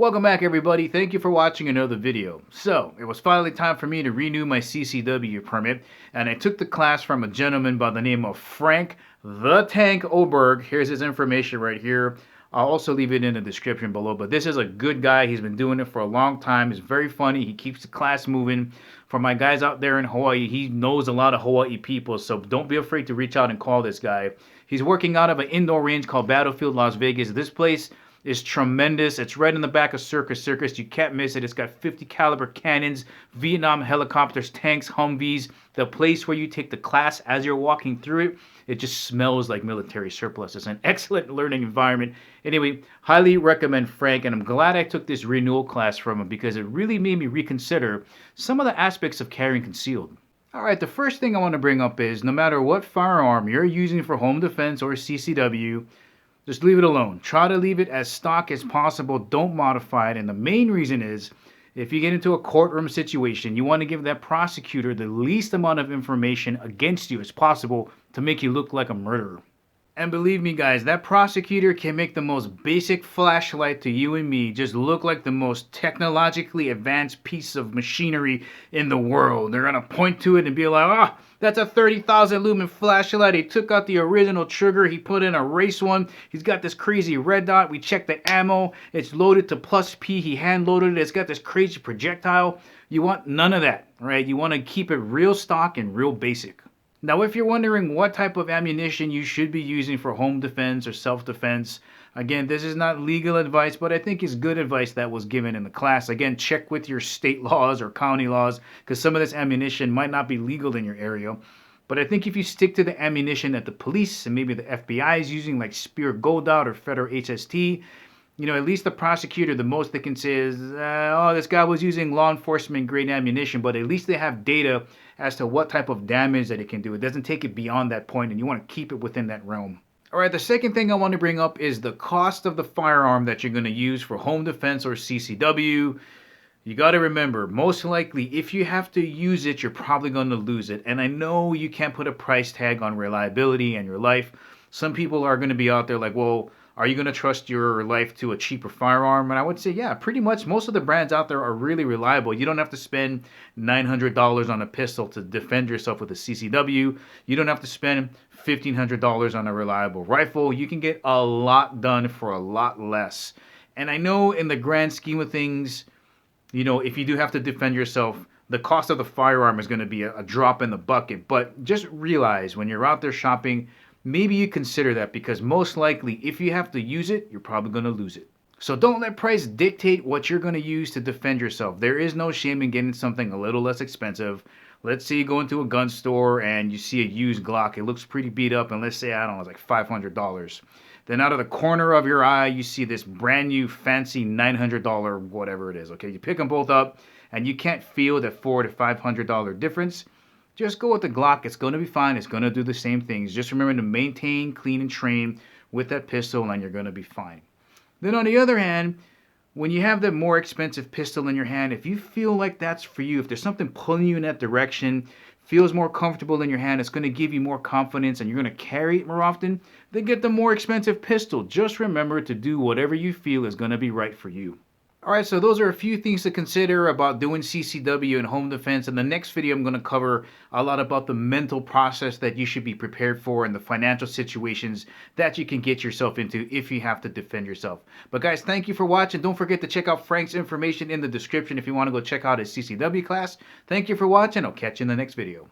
Welcome back everybody, thank you for watching another video. So, it was finally time for me to renew my CCW permit, and I took the class from a gentleman by the name of Frank the Tank OBERG. Here's his information right here. I'll also leave it in the description below, but this is a good guy. He's been doing it for a long time. He's very funny. He keeps the class moving. For my guys out there in Hawaii, he knows a lot of Hawaii people, so don't be afraid to reach out and call this guy. He's working out of an indoor range called Battlefield Las Vegas. This place is tremendous. It's right in the back of Circus. You can't miss it. It's got 50 caliber cannons, Vietnam helicopters, tanks, Humvees. The place where you take the class, as you're walking through it, it just smells like military surplus. It's an excellent learning environment. Anyway, highly recommend Frank, and I'm glad I took this renewal class from him because it really made me reconsider some of the aspects of carrying concealed. Alright, the first thing I want to bring up is no matter what firearm you're using for home defense or CCW, just leave it alone. Try to leave it as stock as possible. Don't modify it. And the main reason is, if you get into a courtroom situation, you want to give that prosecutor the least amount of information against you as possible to make you look like a murderer. And believe me guys, that prosecutor can make the most basic flashlight to you and me just look like the most technologically advanced piece of machinery in the world. They're going to point to it and be like, ah, that's a 30,000 lumen flashlight. He took out the original trigger. He put in a race one. He's got this crazy red dot. We checked the ammo. It's loaded to +P. He hand loaded it. It's got this crazy projectile. You want none of that, right? You want to keep it real stock and real basic. Now, if you're wondering what type of ammunition you should be using for home defense or self-defense, again, this is not legal advice, but I think it's good advice that was given in the class. Again, check with your state laws or county laws, because some of this ammunition might not be legal in your area. But I think if you stick to the ammunition that the police and maybe the FBI is using, like Spear Gold Dot or Federal HST, you know, at least the prosecutor, the most they can say is, oh, this guy was using law enforcement grade ammunition, but at least they have data as to what type of damage that it can do. It doesn't take it beyond that point, and you want to keep it within that realm. All right, the second thing I want to bring up is the cost of the firearm that you're going to use for home defense or CCW. You got to remember, most likely, if you have to use it, you're probably going to lose it. And I know you can't put a price tag on reliability and your life. Some people are going to be out there like, well, are you going to trust your life to a cheaper firearm? And I would say, yeah, pretty much most of the brands out there are really reliable. You don't have to spend $900 on a pistol to defend yourself with a CCW. You don't have to spend $1,500 on a reliable rifle. You can get a lot done for a lot less. And I know in the grand scheme of things, you know, if you do have to defend yourself, the cost of the firearm is going to be a drop in the bucket. But just realize when you're out there shopping, maybe you consider that, because most likely if you have to use it, you're probably going to lose it. So don't let price dictate what you're going to use to defend yourself. There is no shame in getting something a little less expensive. Let's say you go into a gun store and you see a used Glock. It looks pretty beat up, and let's say, I don't know, it's like $500. Then out of the corner of your eye, you see this brand new fancy $900 whatever it is. Okay, you pick them both up and you can't feel that $400 to $500 difference. Just go with the Glock. It's going to be fine. It's going to do the same things. Just remember to maintain, clean, and train with that pistol, and you're going to be fine. Then on the other hand, when you have that more expensive pistol in your hand, if you feel like that's for you, if there's something pulling you in that direction, feels more comfortable in your hand, it's going to give you more confidence, and you're going to carry it more often, then get the more expensive pistol. Just remember to do whatever you feel is going to be right for you. Alright, so those are a few things to consider about doing CCW and home defense. In the next video, I'm going to cover a lot about the mental process that you should be prepared for and the financial situations that you can get yourself into if you have to defend yourself. But guys, thank you for watching. Don't forget to check out Frank's information in the description if you want to go check out his CCW class. Thank you for watching. I'll catch you in the next video.